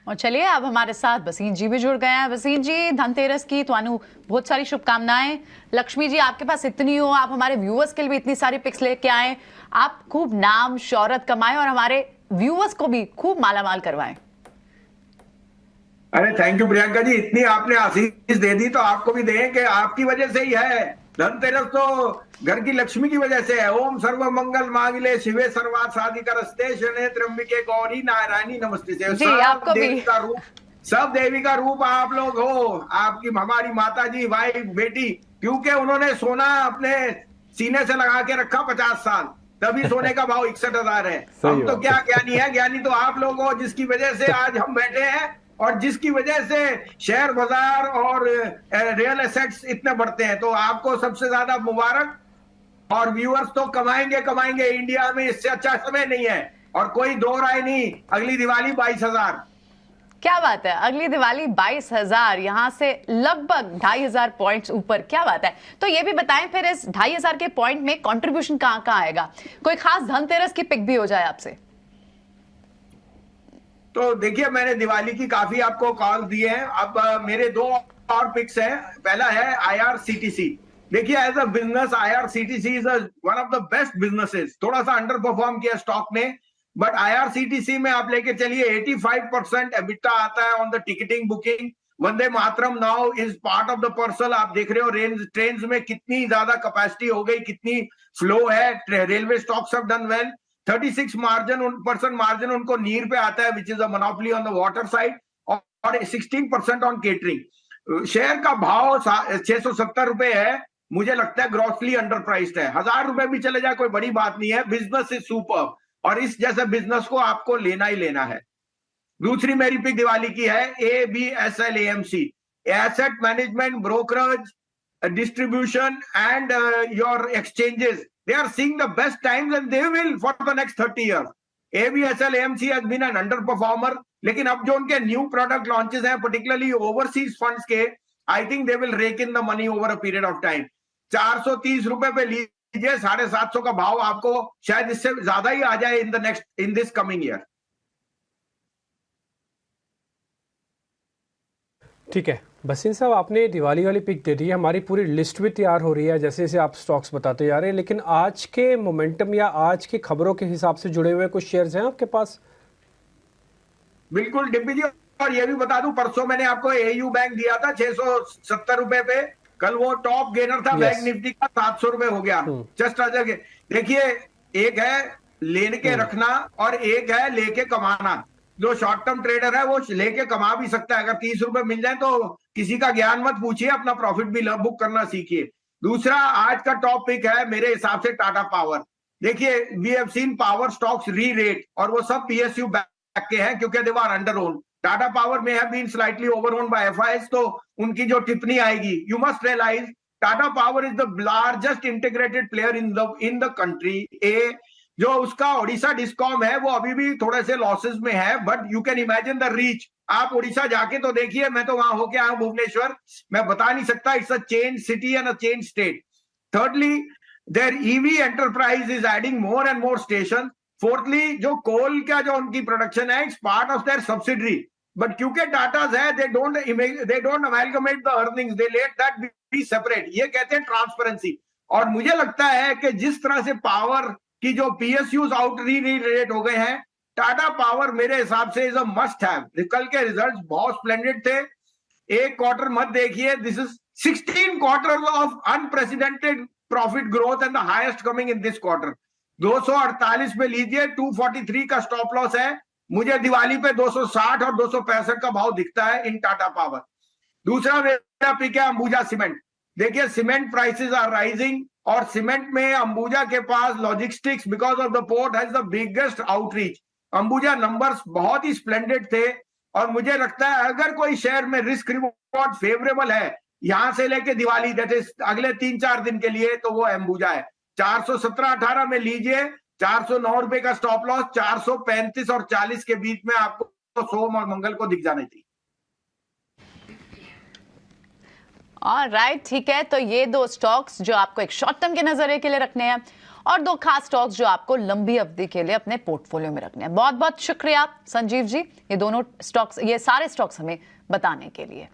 और चलिए अब हमारे साथ वसीम जी भी जुड़ गए हैं। वसीम जी, धनतेरस की तुहानू बहुत सारी शुभकामनाएं। लक्ष्मी जी आपके पास इतनी हो, आप हमारे व्यूअर्स के लिए भी इतनी सारी पिक्स लेके आए, आप खूब नाम शोहरत कमाएं और हमारे व्यूअर्स को भी खूब मालामाल करवाएं। अरे थैंक यू प्रियंका जी, इतनी आपने आशीष दे दी तो आपको भी दें कि आपकी वजह से ही है। धनतेरस तो घर की लक्ष्मी की वजह से है। ओम सर्व मंगल मांगले शिवे सर्वार्थ साधिका शरण्ये त्र्यंबके गौरी नारायणी नमस्ते से। जी आपको भी। सब देवी का रूप आप लोग हो। आपकी हमारी माता जी, वाइफ, बेटी, क्योंकि उन्होंने सोना अपने सीने से लगा के रखा 50 साल, तभी सोने का भाव 61,000 है। सही हम तो बात क्या है। ज्ञानी है, ज्ञानी तो आप लोग हो, जिसकी वजह से आज हम बैठे हैं और जिसकी वजह से शेयर बाजार और रियल एसेट्स इतने बढ़ते हैं। तो आपको सबसे ज्यादा मुबारक। और व्यूअर्स तो कमाएंगे कमाएंगे, इंडिया में इससे अच्छा समय नहीं है। और कोई दो राय नहीं, अगली दिवाली 22,000। क्या बात है, अगली दिवाली 22,000, यहां से लगभग 2,500 पॉइंट्स ऊपर। क्या बात है। तो ये भी बताएं फिर इस 2,500 के पॉइंट में कंट्रीब्यूशन कहां कहां आएगा, कोई खास धनतेरस की पिक भी हो जाए आपसे। तो देखिए, मैंने दिवाली की काफी आपको कॉल दिए हैं। अब मेरे दो और पिक्स हैं। पहला है आईआरसीटीसी। देखिए, as a business IRCTC is one of the best businesses. थोड़ा सा अंडर परफॉर्म किया स्टॉक ने, बट आईआरसीटीसी में आप लेके चलिए 85% एबिटा आता है on the ticketing booking. Vande Mataram now is part of the parcel. आप देख रहे हो ट्रेन में कितनी ज्यादा कैपेसिटी हो गई, कितनी फ्लो है। Railway stocks have done well. 36% margin उनको नीर पे आता है, which is a monopoly on the water side, और 16% ऑन केटरिंग। शेयर का भाव 670 रुपए है। मुझे लगता है ग्रॉसली अंडर प्राइस्ड है। 1,000 रुपए भी चले जाए कोई बड़ी बात नहीं है। बिजनेस इज सुपर, और इस जैसे बिजनेस को आपको लेना ही लेना है। दूसरी मेरी पिक दिवाली की है ABSL AMC, asset management brokerage distribution and your exchanges. They are seeing the best times and they will for the next 30 years. ABSL AMC has been an underperformer, लेकिन अब जो उनके न्यू प्रोडक्ट लॉन्चेस हैं, particularly overseas funds के, I think they will rake in the money over a period of time. 430 रुपए पे लीजिए, 750 का भाव आपको शायद इससे ज्यादा ही आ जाए इन दिस कमिंग ईयर। ठीक है बसीन साहब, आपने दिवाली वाली पिक दे दी है, हमारी पूरी लिस्ट भी तैयार हो रही है जैसे जैसे आप स्टॉक्स बताते जा रहे हैं। लेकिन आज के मोमेंटम या आज की खबरों के हिसाब से जुड़े हुए कुछ शेयर्स हैं आपके पास? बिल्कुल डिम्पी जी, और ये भी बता दूं, परसों मैंने आपको AU बैंक दिया था 670 रुपए पे। कल वो टॉप गेनर था बैंक यस। निफ्टी का, 700 रुपए हो गया। जस्ट अजर के देखिए, एक है लेके रखना और एक है लेके कमाना। जो शॉर्ट टर्म ट्रेडर है वो लेके कमा भी सकता है। अगर 30 रुपए मिल जाए तो किसी का ज्ञान मत पूछिए, अपना प्रॉफिट भी बुक करना सीखिए। दूसरा आज का टॉप पिक है मेरे हिसाब से टाटा पावर। देखिए, we have seen power stocks re rate, और वो सब PSU के हैं क्योंकि they are under owned. Tata power में have been slightly over owned by FIs, तो उनकी जो टिप्पणी आएगी, you must realise Tata power is the largest integrated player in the country. जो उसका ओडिशा डिस्कॉम है वो अभी भी थोड़े से लॉसेस में है, but you can imagine the reach. आप ओडिशा जाके तो देखिए, मैं तो वहां होके आया हूं भुवनेश्वर, मैं बता नहीं सकता। It's a change city and a change state. Thirdly, their EV enterprise is adding more and more stations. Fourthly, जो कोल का जो उनकी प्रोडक्शन है, it's part of their subsidiary, but क्योंकि टाटाज है, they don't amalgamate the earnings, they let that be separate. ये कहते हैं ट्रांसपेरेंसी। और मुझे लगता है कि जिस तरह से पावर की जो PSUs आउट रेट हो गए हैं, टाटा पावर मेरे हिसाब से इज अ मस्ट हैव। कल के रिजल्ट्स बहुत स्प्लेंडेड थे। एक क्वार्टर मत देखिए, this is 16 quarter of unprecedented profit growth and the highest coming in this quarter. 248 पे लीजिए, 243 का स्टॉप लॉस है। मुझे दिवाली पे 260 और 265 का भाव दिखता है इन टाटा पावर। दूसरा मेरा पिक है अंबुजा सीमेंट। देखिए, सीमेंट प्राइसेस आर राइजिंग, और सीमेंट में अंबुजा के पास logistics because of the port has the biggest outreach. Ambuja numbers बहुत ही स्प्लेंडेड थे, और मुझे लगता है अगर कोई शेयर में रिस्क रिवॉर्ड फेवरेबल है यहां से लेके दिवाली, दैट इज अगले 3-4 दिन के लिए, तो वो अंबुजा है। 417-18 में लीजिए, 409 रुपए का स्टॉप लॉस। 435 और 40 के बीच में आपको सोम और मंगल को दिख जाना चाहिए। राइट, ठीक है। तो ये दो स्टॉक्स जो आपको एक शॉर्ट टर्म के नजरिए के लिए रखने हैं, और 2 खास स्टॉक्स जो आपको लंबी अवधि के लिए अपने पोर्टफोलियो में रखने हैं। बहुत बहुत शुक्रिया संजीव जी, ये सारे स्टॉक्स हमें बताने के लिए।